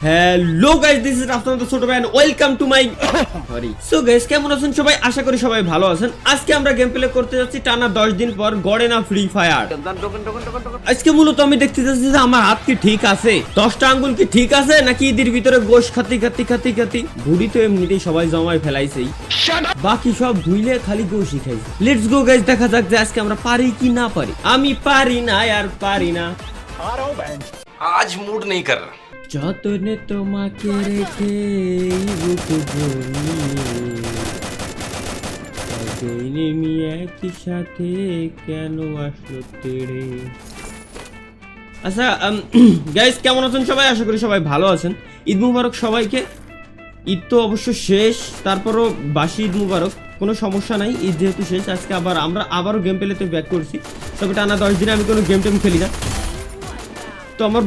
Hello guys, this is আপনাদের ছোট ভাই and welcome to my sorry. So guys, কেমন আছেন সবাই? আশা করি সবাই ভালো আছেন। আজকে আমরা গেম প্লে করতে যাচ্ছি টানা 10 দিন পর গড়ে না ফ্রি ফায়ার। আজকে মূলত আমি দেখতে যাচ্ছি যে আমার হাত কি ঠিক আছে, 10টা আঙ্গুল কি ঠিক আছে, নাকি ঈদের ভিতরে গোশ খাতি খাতি খাতি খাতি বুড়ি তো এমনিতেই সবাই জমায় ফেলাইছেই, বাকি সব ধুইলে খালি গোশই খাইছে। লেটস গো গাইস, দেখা যাক যে আজকে আমরা পারি কি না পারি। আমি পারি না আর পারি না, आज मूड नहीं कर रहा। যতনে তোমাকে রেখে বুক নেমি একই সাথে কেন আসলো তেড়ে। আচ্ছা গাইস, কেমন আছেন সবাই? আশা করি সবাই ভালো আছেন। ঈদ মুবারক সবাইকে। ঈদ তো অবশ্য শেষ, তারপরও বাসি ঈদ মুবারক, কোনো সমস্যা নাই। ঈদ যেহেতু শেষ, আজকে আমরা আবারও গেম প্লেতে ব্যাক করছি। তবে টানা 10 দিনে আমি কোনো গেম টেম খেলি না। তো আমার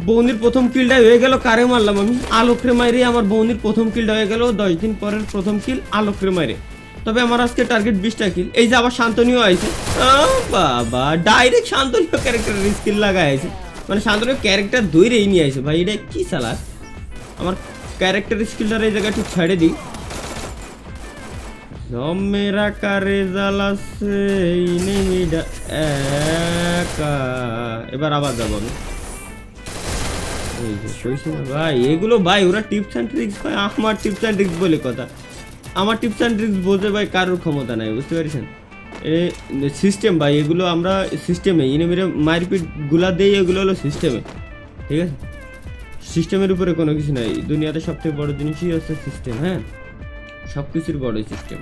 বৌনির প্রথম কিলটা হয়ে গেল। কারে মারলাম আমি? আলোকরে মাইরে আমার বৌনির প্রথম কিলটা হয়ে গেল। 10 দিন পরের প্রথম কিল আলোকরে মাইরে। তবে আমার আজকে টার্গেট 20টা কিল। এই যে আবার শান্তনীয় আইছে, বাবা ডাইরেক্ট শান্তনীয় ক্যারেক্টারের স্কিল লাগাই আছে, মানে শান্তনীয় ক্যারেক্টার ধরেই নিয়ে আইছে। ভাই এটা কি চালা? আমার ক্যারেক্টার স্কিলটার এই জায়গায় ঠিক ছেড়ে দিই। মেরা কারে জ্বালাছে নেমিডা একা। এবার আবার যাবো আমি। ভাই এগুলো ভাই ওরা টিপস অ্যান্ড ট্রিক্স ভাই, আমার টিপস অ্যান্ড ট্রিক্স বলে কথা। আমার টিপস অ্যান্ড ট্রিক্স বোঝে ভাই কারোর ক্ষমতা নাই, বুঝতে পারছেন? সিস্টেম ভাই, এগুলো আমরা সিস্টেমে ইনেমিরে মারপিট গুলা দেই, এগুলো হলো সিস্টেমে, ঠিক আছে? সিস্টেমের উপরে কোনো কিছু নাই। দুনিয়াতে সবথেকে বড় জিনিসই হচ্ছে সিস্টেম। হ্যাঁ, সব কিছুর বড় সিস্টেম।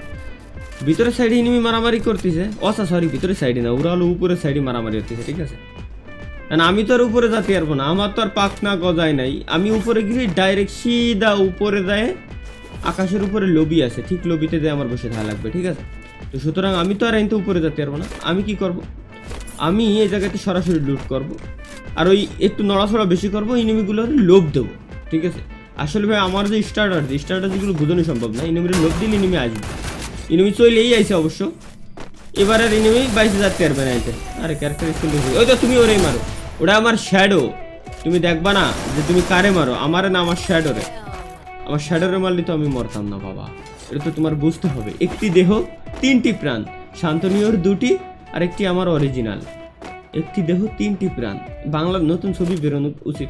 ভিতরের সাইডে ইনিমি মারামারি করতেছে। সরি, ভিতরের সাইডে না, ওরা হলো উপরের সাইডে মারামারি করতেছে, ঠিক আছে? কারণ আমি তো আর উপরে যেতে পারবো না, আমার তো আর পাখনা গজায় নাই। আমি উপরে গিয়ে ডাইরেক্ট সিধা উপরে যায়, আকাশের উপরে লবি আছে, ঠিক লবিতে যায় আমার বসে থাকা লাগবে, ঠিক আছে? তো সুতরাং আমি তো আর আইনতে উপরে যেতে পারবো না। আমি কি করব? আমি এই জায়গাতে সরাসরি লুট করব, আর ওই একটু নড়াচড়া বেশি করবো, ইনিমিগুলোর লোভ দেবো, ঠিক আছে? আসলে ভাই আমার যে স্টার্টার যেগুলো বোঝানো সম্ভব না। ইনিমির লোভ দিলে ইনিমি আসবে, ইনিমি চলেই আইছে অবশ্য। এবার আর ইনিমি 22,000 পারবে না আইতে। আরে ক্যারেক্টার স্কিল ওই তো, তুমি ওরেই মারো, ওটা আমার শ্যাডো। তুমি দেখবা না যে তুমি কারে মারো, আমারে না আমার শ্যাডোরে। আমার শ্যাডোরে মারলে তো আমি মরতাম না বাবা, এটা তো তোমার বুঝতে হবে। একটি দেহ 3টি প্রাণ, শান্তনীয়র 2টি আর একটি আমার অরিজিনাল। একটি দেহ 3টি প্রাণ, বাংলার নতুন ছবি বেরোনো উচিত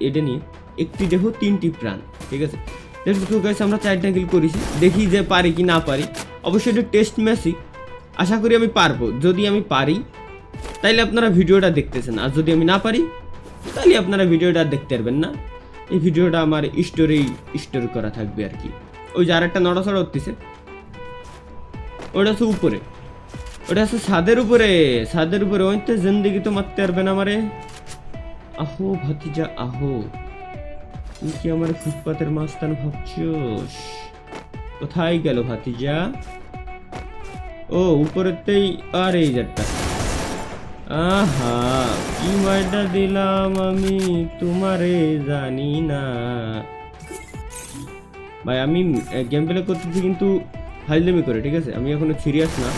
এটা নিয়ে। একটি দেহ 3টি প্রাণ, ঠিক আছে? আমরা 4টা কিল করেছি, দেখি যে পারি কি না পারি। অবশ্যই এটা টেস্ট ম্যাচই, আশা করি আমি পারবো। যদি আমি পারি তাইলে আপনারা ভিডিওটা দেখতেছেন, আর যদি আমি না পারি তাহলে আপনারা ভিডিওটা দেখতে পারবেন না। এই ভিডিওটা আমার স্টোর করা থাকবে আর কি। ওই যে আরেকটা নড়াচড়া হতেছে, ওটা হচ্ছে উপরে, ওটা হচ্ছে ছাদের উপরে ওইতে জিন্দিগি তো মারতে পারবে না আমারে। আহো ভাতিজা আহো, তুই কি আমার ফুটপাতের মাস্তান ভাবছোস? কোথায় গেল ভাতিজা? ও উপরেতেই। আর এই যারটা, আহা কি মাইটা দিলাম আমি তোমারে জানি না। ভাই আমি গেম প্লে করতেছি কিন্তু ফাইজলামি করে, ঠিক আছে? আমি এখনো সিরিয়াস না।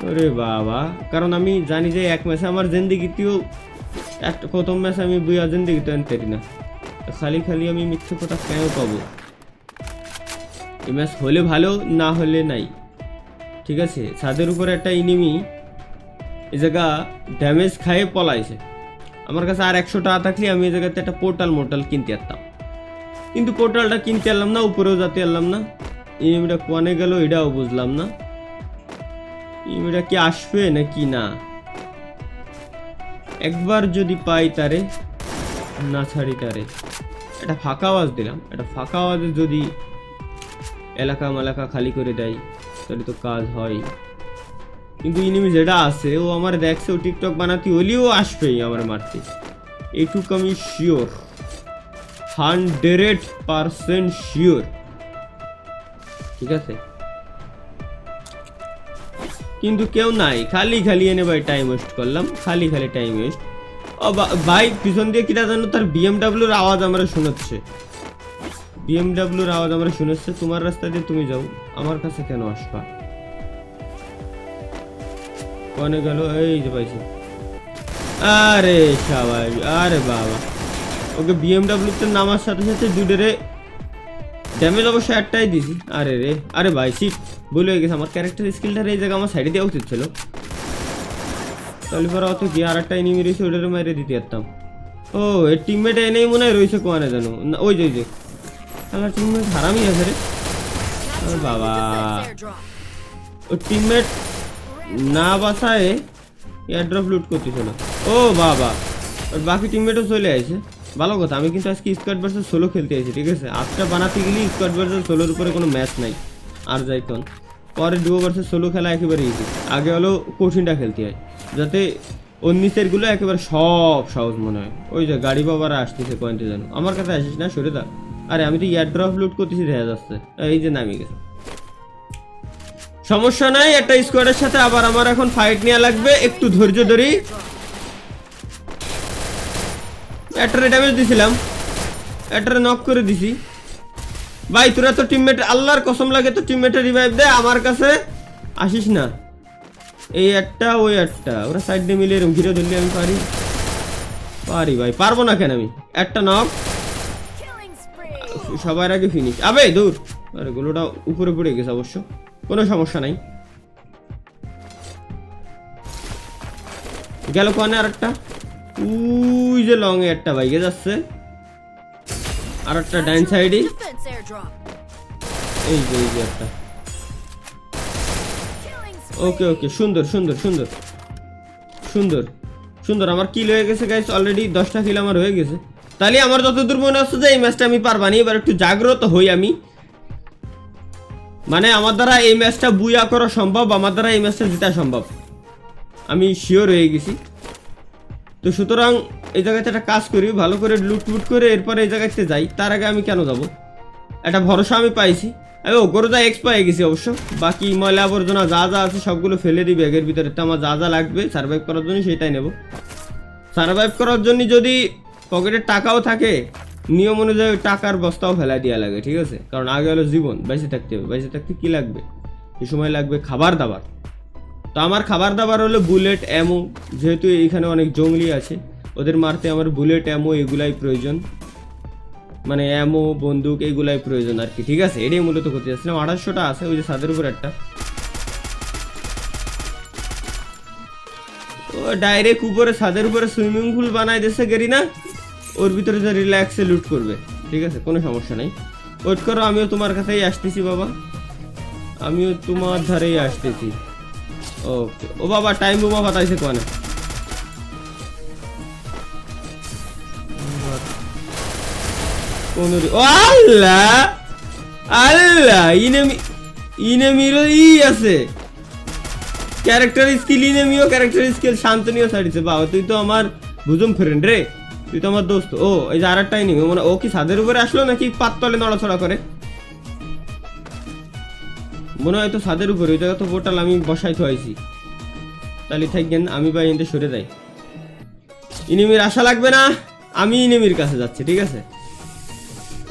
আরে বাবা, কারণ আমি জানি যে এক ম্যাচে আমার জিন্দিগিতেও একটা প্রথম ম্যাচ আমি বুয়া জিন্দিগিতে আনতে পারি না। খালি আমি মিথ্যে কথা কেন পাবো? এই ম্যাচ হলে ভালো, না হলে নাই, ঠিক আছে? ছাদের উপরে একটা ইনিমি এই জায়গা ড্যামেজ খাইয়ে পলাইছে। আমার কাছে আর 100 টাকা থাকলে আমি এই জায়গাতে একটা পোর্টাল কিনতে পারতাম, কিন্তু পোর্টালটা কিনতে পারলাম না, উপরেও যেতে পারলাম না। ইনিমিটা কোয়ানে গেল এটাও বুঝলাম না। ইনিমিটা কি আসবে নাকি না? একবার যদি পাই তারে, না ছাড়ি তারে। একটা ফাঁকা আওয়াজ দিলাম, একটা ফাঁকা আওয়াজে যদি এলাকা মালাকা খালি করে দেয় তাহলে তো কাজ হয়। কিন্তু ইনিমি যেটা আছে ও আমার দেখছে, ও টিকটক বানাতে হলেও আসবেই আমার মারতে, এইটুকু আমি শিওর, 100% শিওর, ঠিক আছে? কিন্তু কেউ নাই, খালি এনে ভাই টাইম ওয়েস্ট করলাম, খালি টাইম ওয়েস্ট। ও ভাই পিছন দিয়ে কিটা জানো, তার বিএমডাব্লিউর আওয়াজ আমরা শোনাচ্ছে, বিএমডাব্লিউর আওয়াজ আমরা শোনাচ্ছে। তোমার রাস্তা দিয়ে তুমি যাও, আমার কাছে কেন আসবা? কোনে গেল? এই যে পাইছি। আরে সবাই, আরে বাবা ওকে বিএমডাব্লিউতে নামার সাথে সাথে দুডেরে ড্যামেজ অবশ্য একটাই দিছি। আরে রে, আরে ভাই সিট ভুল হয়ে গেছে, আমার ক্যারেক্টার স্কিলটা এই জায়গায় আমার সাইডে দেওয়া উচিত ছিল। তাহলে পরে অত কি আর একটা এনিমি রয়েছে ওটারে মেরে দিতে পারতাম। ও এর টিমমেট এনেই মনে হয় রয়েছে কোয়ানে জানো না, ওই যে খেলার টিমমেট হারামই আছে রে। ও বাবা, ও টিমমেট না বাসায় এয়ারড্রপ লুট করতেছিল। ও বাবা, আর বাকি টিমমেটও চলে আসে, ভালো কথা। আমি কিন্তু আজকে স্কোয়াড ভার্সেস সোলো খেলতে আছি, ঠিক আছে। আজটা বানাতে গেলে স্কোয়াড ভার্সেস সোলোর উপরে কোনো ম্যাচ নাই আর যাইতন। পরে ডুও ভার্সেস সোলো খেলা একেবারে ইজি। আগে হলো কঠিনটা খেলতে হয়, যাতে ওর নিচেরগুলো একেবারে সব সহজ মনে হয়। ওই যে গাড়ি বাবারা আসতেছে পয়েন্টে জানো, আমার কাছে আসিস না সরে দা। আরে আমি তো এয়ারড্রপ লুট করতেছি দেখা যাচ্ছে, এই যে নামিয়ে গেছে। সমস্যা নাই, একটা স্কোয়াডের সাথে আবার আমার এখন ফাইট নেওয়া লাগবে, একটু ধৈর্য ধরি। একটারে ড্যামেজ দিছিলাম, একটারে নক করে দিছি। ভাই তোরা তো টিমমেট, আল্লাহর কসম লাগে তো টিমমেটের রিভাইভ দে, আমার কাছে আসিস না। এই একটা ওই একটা, ওরা সাইড দিয়ে মিলে এরকম ঘিরে ধরলে আমি পারি ভাই, পারবো না কেন আমি। একটা নক, সবার আগে ফিনিশ। আবে দূর, আরে গোলোটা উপরে পড়ে গেছে, অবশ্য কোনো সমস্যা নাই। গেল কোয়ানে আর একটা, উই যে লং এ একটা বাইকে যাচ্ছে, আর একটা ডাইন সাইডে এই যে একটা। ওকে ওকে, সুন্দর সুন্দর সুন্দর সুন্দর সুন্দর। আমার কিল হয়ে গেছে গাইস, অলরেডি 10টা কিল আমার হয়ে গেছে। তাহলে আমার যতদূর মনে হচ্ছে যে এই ম্যাচটা আমি পারবানি। এবার একটু জাগ্রত হই আমি, মানে আমার দ্বারা এই ম্যাচটা বুয়া করা সম্ভব, আমার দ্বারা এই ম্যাচটা জেতা সম্ভব, আমি শিওর হয়ে গেছি। তো সুতরাং এই জায়গাতে একটা কাজ করি, ভালো করে লুট করে এরপরে এই জায়গাতে যাই। তার আগে আমি কেন যাব, একটা ভরসা আমি পাইছি। আমি ওগরোজা এক্স পেয়ে গেছি অবশ্য। বাকি ময়লা আবর্জনা যা যা আছে সবগুলো ফেলে দিই ব্যাগের ভিতরে। তো আমার যা যা লাগবে সার্ভাইভ করার জন্য সেটাই নেব। সার্ভাইভ করার জন্য যদি পকেটে টাকাও থাকে, নিয়ম অনুযায়ী টাকার বস্তাও ফেলাই দেওয়া লাগে, ঠিক আছে। কারণ আগে হলো জীবন, বেঁচে থাকতে হবে। বেঁচে থাকতে কী লাগবে, এই সময় লাগবে খাবার দাবার। তো আমার খাবার দাবার হলো বুলেট, অ্যামো। যেহেতু এইখানে অনেক জঙ্গলি আছে, ওদের মারতে আমার বুলেট, অ্যামো এগুলাই প্রয়োজন, মানে অ্যামো বন্দুক এইগুলাই প্রয়োজন আর কি, ঠিক আছে। এটাই মূলত করতে যাচ্ছিলাম। 2800টা আছে ওই যে ছাদের উপর একটা, ও ডাইরেক্ট উপরে ছাদের উপরে সুইমিং পুল বানাই দিয়েছে গেরি না, ওর ভিতরে যে রিল্যাক্সে লুট করবে, ঠিক আছে, কোনো সমস্যা নেই। ওয়েট করো, আমিও তোমার কাছেই আসতেছি বাবা, আমিও তোমার ধারেই আসতেছি। ওকে, ও বাবা টাইম বোমা পাতাইছে কোয়ানে। ও আল্লাহ আল্লাহ, ইনেমিরও আছে ক্যারেক্টার স্কিল, ইনেমিও ক্যারেক্টার স্কিল, শান্তনীয় ছাড়িছে। বাবা তুই তো আমার বুঝুম ফ্রেন্ড রে, তুই তো আমার দোস্ত। ও এই যে আর একটা ইনেমি, মানে ও কি ছাদের উপরে আসলো নাকি পাততলে নড়াচড়া করে, মনে হয় তো ছাদের উপরে। ওই জায়গা তো পোর্টাল আমি বসাই থইছি, তাহলে থাকবেন আমি বা এনতে সরে যাই। ইনিমির আশা লাগবে না, আমি ইনিমির কাছে যাচ্ছি, ঠিক আছে।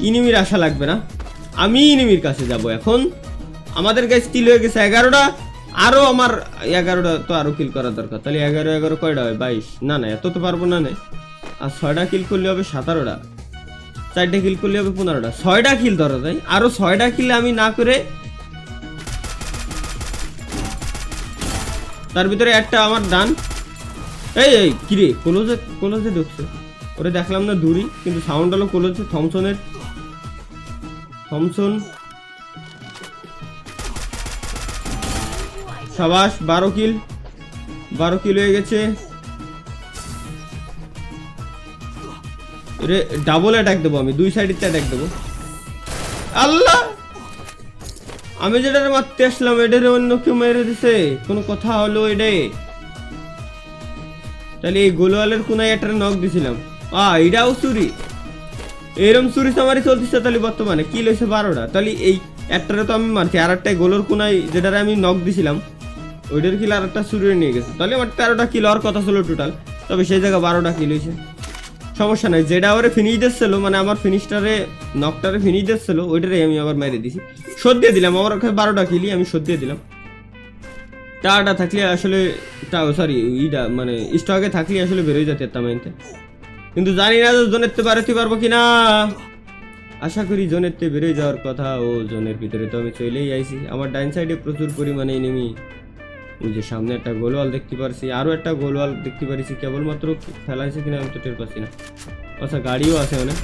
ইনিমির আশা লাগবে না, আমি ইনিমির কাছে যাব এখন। আমাদের কাছে কিল হয়ে গেছে 11টা, আরো আমার 11টা তো আরো কিল করার দরকার। তাহলে 11 কয়টা হয়, 22। না না এত তো পারবো না। আর 6টা কিল করলে হবে 17টা, 4টা কিল করলে হবে 15টা, 6টা কিল ধরা যায়। আরো 6টা কিল আমি না করে, তার ভিতরে একটা আমার ডান। এই কিরে কোলোজে ঢুকছে, ওরে দেখলাম না দূরই, কিন্তু সাউন্ড হলো কোলোজে। থমসন সাবাস, 12 কিল হয়ে গেছে রে। ডাবল অ্যাটাক দেবো আমি, 2 সাইডে অ্যাটাক দেবো। আল্লাহ, আমি যেটা মারতে আসলাম এটারে অন্য কেউ মেরে দিছে, কোনো কথা হলো এডে। তাহলে এই গোলওয়ালের কোনায় এটারে নক দিছিলাম, এটাও চুরি। এরম চুরি চামারি চলতেছে। তাহলে বর্তমানে কি লইছে 12টা। তাহলে এই একটারে তো আমি মারছি, আর একটা গোলোর কোনায় যেটারে আমি নক দিছিলাম ওইটার কিল আর একটা চুরি নিয়ে গেছে। তাহলে আমার 13টা কিল হওয়ার কথা ছিল টোটাল, তবে সেই জায়গায় 12টা কিল হয়েছে। সমস্যা নাই, যেটা ওরে ফিনিশ দিচ্ছিল, মানে আমার ফিনিশটারে নকটারে ফিনিশ দিচ্ছিল, ওইটারে আমি আবার মেরে দিছি, শোধ দিয়ে দিলাম। আমার ওখানে 12টা কিলি আমি শোধ দিয়ে দিলাম। টাটা থাকলে আসলে, সরি ইটা মানে স্টকে থাকলে আসলে বেরোয় যেতে পারতাম এনতে। কিন্তু জানি না জোনেরতে বেরোতে পারবো কিনা। আশা করি জোনেরতে বেরোয় যাওয়ার কথা। ও জোনের ভিতরে তো আমি চলেই আইছি। আমার ডাইন সাইডে প্রচুর পরিমাণে এনিমি। ওই যে সামনে একটা গোলওয়াল দেখতে পারছি, আরো একটা গোলওয়াল দেখতে পারছি, কেবলমাত্র ফেলাইছে কিনা আমি তো টের পাচ্ছি না। আচ্ছা গাড়িও আছে অনেক।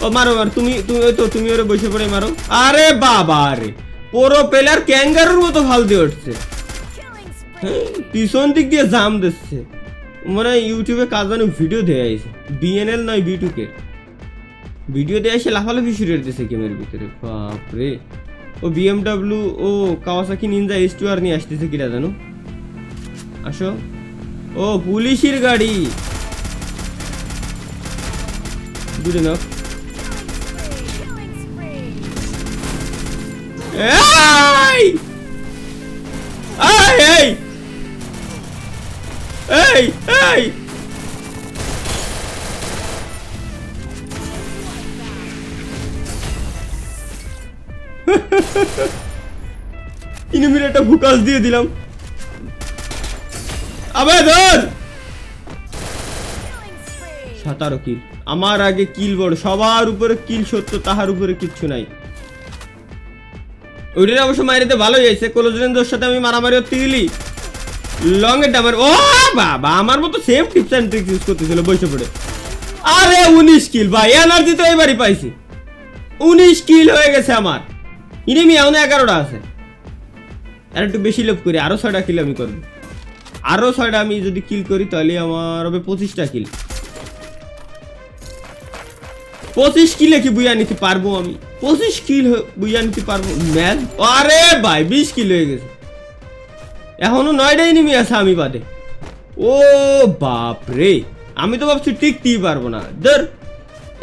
ও মারো মারো, তুমি তুমি ওই তো তুমি ওরে বসে পড়ে মারো। আরে বাবা রে, পুরো প্লেয়ার ক্যাঙ্গারুর মতো ফাল দিয়ে উঠছে। হ্যাঁ, পিছন দিক দিয়ে জাম দিচ্ছে। মানে ইউটিউবে কাজ জানো ভিডিও দেয়া আছে, বিএনএল নয় বি2কে ভিডিও দেয়া এসে লাফালাফি শুরু করে দিয়েছে গেমের ভিতরে। বাপরে, ও বিএমডাব্লিউ ও কাওয়াসাকি নিনজা S2R নিয়ে আসতেছে কিনা জানো। আসো, ও পুলিশের গাড়ি। দূরে নাও। এই এই এই এই ইনিমির একটা ভুকাস দিয়ে দিলাম। আবে ধর 17 কিল। আমার আগে কিল বড়, সবার উপরে কিল সত্য, তাহার উপরে কিচ্ছু নাই। ওইটার অবশ্য মারিতে ভালোই হয়েছে। ক্লোজ রেঞ্জের সাথে আমি মারামারি করতে গেলি লং এর ডামার। ও বাবা, আমার মতো same tips and tricks use করতেছিল বসে পড়ে। আরে 19 কিল ভাই, এনার্জি তো এবারই পাইছি। 19 কিল হয়ে গেছে আমার। ইনিমি এখন 11টা আছে। আর একটু বেশি লোভ করি, আরো 6টা কিল আমি করবো। আরো 6টা আমি যদি কিল করি তাহলে আমার হবে 25টা কিল। 25 কিলে কি বুইয়া নিতে পারবো আমি? 25 কিল বুইয়া নিতে পারবো ম্যাচ? আরে ভাই 20 কিল হয়ে গেছে, এখনো 9টা এনিমি আছে আমি বাদে। ও বাপ রে, আমি তো ভাবছি টিকতেই পারবো না। ধর,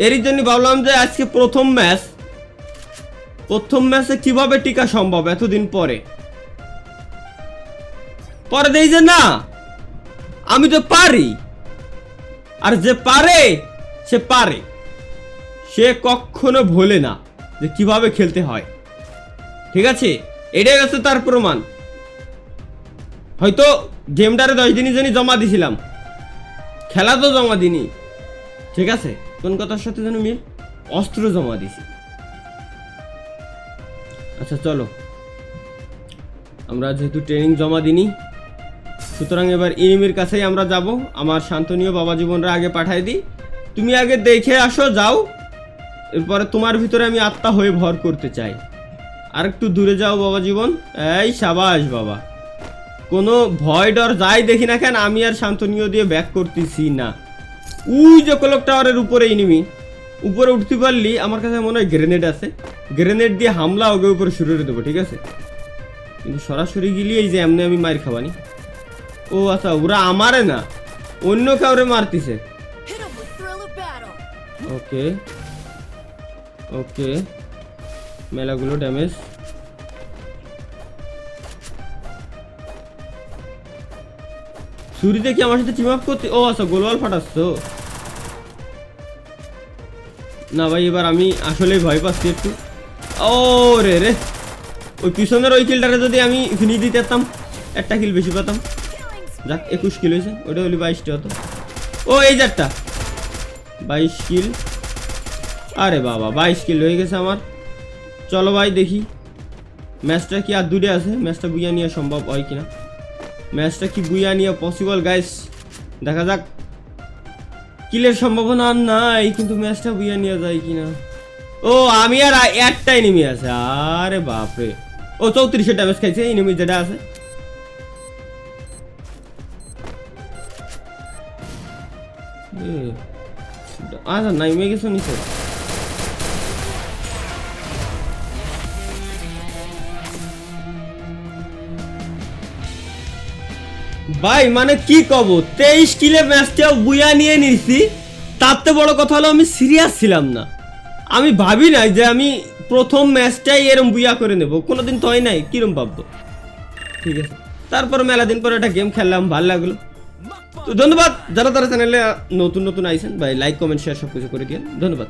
এরই জন্য ভাবলাম যে আজকে প্রথম ম্যাচে কিভাবে টিকা সম্ভব এতদিন পরে। পরে দেই যে না, আমি তো পারি। আর যে পারে সে পারে, সে কখনো ভোলে না যে কিভাবে খেলতে হয়। ঠিক আছে, এটাই হচ্ছে তার প্রমাণ। হয়তো গেমটারে 10 দিনই জন্য জমা দিছিলাম, খেলা তো জমা দিনি। ঠিক আছে, কোন কথার সাথে যেন মিল, অস্ত্র জমা দিছি। আচ্ছা চলো, আমরা যেহেতু ট্রেনিং জমা দিনি, সুতরাং এবার এনিমির কাছেই আমরা যাব। আমার শান্তনীয় বাবা জীবনরা আগে পাঠাই দিই, তুমি আগে দেখে আসো, যাও। এরপরে তোমার ভিতরে আমি আত্মা হয়ে ভর করতে চাই। আর একটু দূরে যাও বাবা জীবন। এই সাবাস বাবা, কোনো ভয় ডর যাই দেখি না কেন, আমি আর শান্তনীয় দিয়ে ব্যাক করতেছি না। ওই যে ক্লক টাওয়ারের উপরে এনিমি, উপরে উঠতে পারলি আমার কাছে মনে হয় গ্রেনেড আছে, গ্রেনেড দিয়ে হামলা ওকে উপরে শুরু করে দেবো। ঠিক আছে, কিন্তু সরাসরি গেলি এই যে এমনি আমি মার খাবানি। ও আচ্ছা, ওরা আমারে না অন্য কাউরে মারতিছে। ওকে ওকে, মেলাগুলো ড্যামেজ। ছুরিতে কি আমার সাথে টিম আপ করতে? ও আচ্ছা, গোলওয়াল ফাটাচ্ছ না ভাই। এবার আমি আসলেই ভয় পাচ্ছি একটু। ও রে রে, ওই পিছনের ওই কিলটারে যদি আমি ফিনিশ দিতে পারতাম, একটা কিল বেশি পেতাম। যাক, 21 কিল হয়েছে, ওটা হলে 22টা হতো। ও এই যারটা 22 কিল। আরে বাবা, 22 কিল হয়ে গেছে আমার। চলো ভাই দেখি ম্যাচটা কি আর দূরে আছে, ম্যাচটা বুইয়া নিয়ে সম্ভব হয় কিনা। ম্যাচটা কি বুইয়া নিয়ে পসিবল গাইস, দেখা যাক। কিলের সম্ভাবনা আর নাই, কিন্তু ম্যাচটা বুইয়া নিয়ে যায় কিনা। ও আমি আর একটা এনিমি আছে। আরে বাপরে, ও 34 ড্যামেজ খাইছে এনিমি যেটা আছে। আচ্ছা নাইমে গেছো নিচে। ভাই মানে কি কব, 23 কিলে ম্যাচটাও বুয়া নিয়ে নিছি। তাতে বড় কথা হলো আমি সিরিয়াস ছিলাম না। আমি ভাবি নাই যে আমি প্রথম ম্যাচটাই এরম বুয়া করে নেব, কোনোদিন তো হয় নাই, কিরম ভাববো। ঠিক আছে, তারপর মেলা দিন পর একটা গেম খেললাম, ভালো লাগলো। তো ধন্যবাদ যারা চ্যানেলে নতুন আইছেন ভাই, লাইক কমেন্ট শেয়ার সবকিছু করে দিন। ধন্যবাদ।